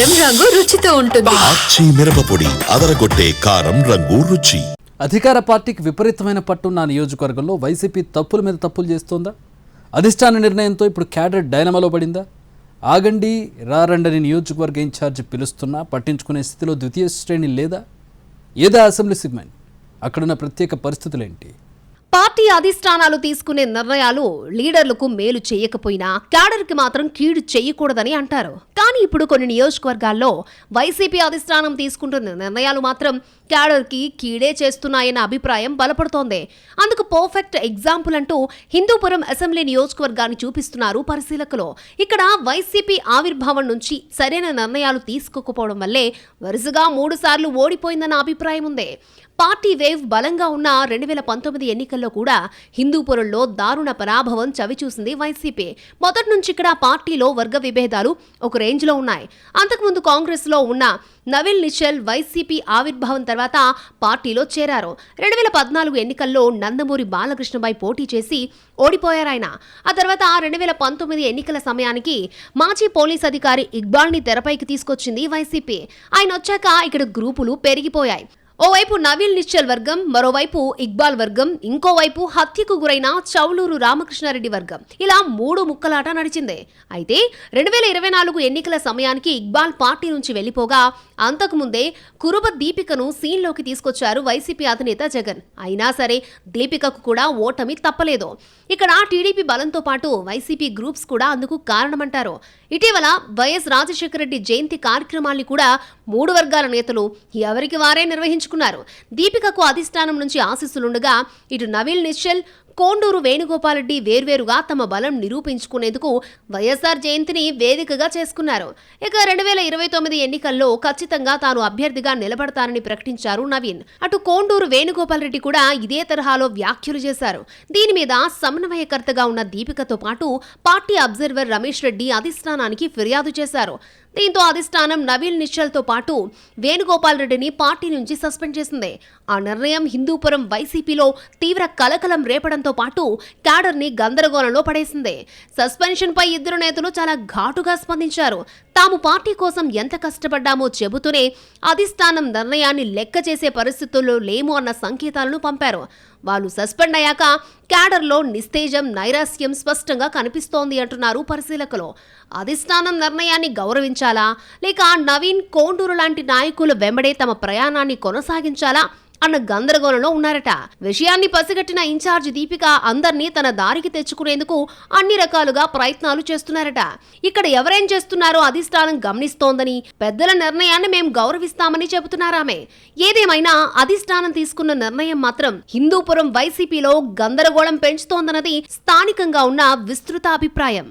కారం రంగు రుచితో ఉంటుంది. ఆచి మిరపపొడి అదరగొట్టే కారం రంగు రుచి. అధికార పార్టీకి విపరీతమైన పట్టున్న నియోజకవర్గంలో వైసీపీ తప్పుల మీద తప్పులు చేస్తోందా? అధిష్టాన నిర్ణయంతో ఇప్పుడు క్యాడర్ డైనమాలో పడిందా? ఆగండి రారండని నియోజకవర్గ ఇన్ఛార్జి పిలుస్తున్నా పట్టించుకునే స్థితిలో ద్వితీయ శ్రేణి లేదా? ఏదా అసెంబ్లీ సెగ్మెంట్? అక్కడున్న ప్రత్యేక పరిస్థితులేంటి? పార్టీ అధిష్టానాలు తీసుకునే నిర్ణయాలు లీడర్లకు మేలు చేయకపోయినా క్యాడర్కి మాత్రం కీడు చేయకూడదని అంటారు. కానీ ఇప్పుడు కొన్ని నియోజకవర్గాల్లో వైసీపీ అధిష్టానం తీసుకుంటున్న నిర్ణయాలు మాత్రం క్యాడర్కి కీడే చేస్తున్నాయన్న అభిప్రాయం బలపడుతోంది. అందుకు పర్ఫెక్ట్ ఎగ్జాంపుల్ అంటూ హిందూపురం అసెంబ్లీ నియోజకవర్గాన్ని చూపిస్తున్నారు పరిశీలకులు. ఇక్కడ వైసీపీ ఆవిర్భావం నుంచి సరైన నిర్ణయాలు తీసుకోకపోవడం వల్లే వరుసగా 3 సార్లు ఓడిపోయిందన్న అభిప్రాయం ఉంది. పార్టీ వేవ్ బలంగా ఉన్న 2019 ఎన్నికల్లో కూడా హిందూపురంలో దారుణ పరాభవం చవిచూసింది వైసీపీ. మొదటి నుంచి ఇక్కడ పార్టీలో వర్గ విభేదాలు ఒక రేంజ్లో ఉన్నాయి. అంతకుముందు కాంగ్రెస్లో ఉన్న నవీన్ నిశ్చల్ వైసీపీ ఆవిర్భావం తర్వాత పార్టీలో చేరారు. 2014 ఎన్నికల్లో నందమూరి బాలకృష్ణపై పోటీ చేసి ఓడిపోయారాయన. ఆ తర్వాత 2019 ఎన్నికల సమయానికి మాజీ పోలీస్ అధికారి ఇక్బాల్ని తెరపైకి తీసుకొచ్చింది వైసీపీ. ఆయన వచ్చాక ఇక్కడ గ్రూపులు పెరిగిపోయాయి. ఓవైపు నవీన్ నిశ్చల్ వర్గం, మరోవైపు ఇక్బాల్ వర్గం, ఇంకోవైపు హత్యకు గురైన చౌలూరు రామకృష్ణారెడ్డి వర్గం, ఇలా 3 ముక్కలాట నడిచింది. అయితే 2024 ఎన్నికల సమయానికి ఇక్బాల్ పార్టీ నుంచి వెళ్లిపోగా అంతకుముందే కురుబ దీపికను సీన్లోకి తీసుకొచ్చారు వైసీపీ అధినేత జగన్. అయినా సరే దీపికకు కూడా ఓటమి తప్పలేదు. ఇక్కడ టీడీపీ బలంతో పాటు వైసీపీ గ్రూప్స్ కూడా అందుకు కారణమంటారు. ఇటీవల వైఎస్ రాజశేఖర రెడ్డి జయంతి కార్యక్రమాల్ని కూడా 3 వర్గాల నేతలు ఎవరికి వారే నిర్వహించుకున్నారు. దీపికకు అధిష్టానం నుంచి ఆశీస్సులుండగా ఇటు నవీన్ నిశ్చల్, కోండూరు వేణుగోపాల్రెడ్డి వేర్వేరుగా తమ బలం నిరూపించుకునేందుకు వైఎస్ఆర్ జయంతిని వేదికగా చేసుకున్నారు. ఇక 2029 ఎన్నికల్లో ఖచ్చితంగా తాను అభ్యర్థిగా నిలబడతానని ప్రకటించారు నవీన్. అటు కోండూరు వేణుగోపాల్రెడ్డి కూడా ఇదే తరహాలో వ్యాఖ్యలు చేశారు. దీని మీద సమన్వయకర్తగా ఉన్న దీపికతో పాటు పార్టీ అబ్జర్వర్ రమేష్ రెడ్డి అధిష్టానానికి ఫిర్యాదు చేశారు. దీంతో అధిష్టానం నవీన్ నిశ్చల్తో పాటు వేణుగోపాల్ రెడ్డిని పార్టీ నుంచి సస్పెండ్ చేసింది. ఆ నిర్ణయం హిందూపురం వైసీపీలో తీవ్ర కలకలం రేపడంతో పాటు క్యాడర్ని గందరగోళంలో పడేసింది. సస్పెన్షన్పై ఇద్దరు నేతలు చాలా ఘాటుగా స్పందించారు. తాము పార్టీ కోసం ఎంత కష్టపడ్డామో చెబుతూనే అధిష్టానం నిర్ణయాన్ని లెక్క చేసే పరిస్థితుల్లో లేము అన్న సంకేతాలను పంపారు. వాళ్ళు సస్పెండ్ అయ్యాక క్యాడర్లో నిస్తేజం, నైరాస్యం స్పష్టంగా కనిపిస్తోంది అంటున్నారు పరిశీలకులు. అధిష్టానం నిర్ణయాన్ని గౌరవించాలా లేక నవీన్, కోండూరు లాంటి నాయకుల వెంబడే తమ ప్రయాణాన్ని కొనసాగించాలా అన్న గందరగోళంలో ఉన్నారట. విషయాన్ని పసిగట్టిన ఇన్ఛార్జ్ దీపిక అందర్నీ తన దారికి తెచ్చుకునేందుకు అన్ని రకాలుగా ప్రయత్నాలు చేస్తున్నారట. ఇక్కడ ఎవరేం చేస్తున్నారో అధిష్టానం గమనిస్తోందని, పెద్దల నిర్ణయాన్ని మేం గౌరవిస్తామని చెబుతున్నారామె. ఏదేమైనా అధిష్టానం తీసుకున్న నిర్ణయం మాత్రం హిందూపురం వైసీపీలో గందరగోళం పెంచుతోందన్నది స్థానికంగా ఉన్న విస్తృత అభిప్రాయం.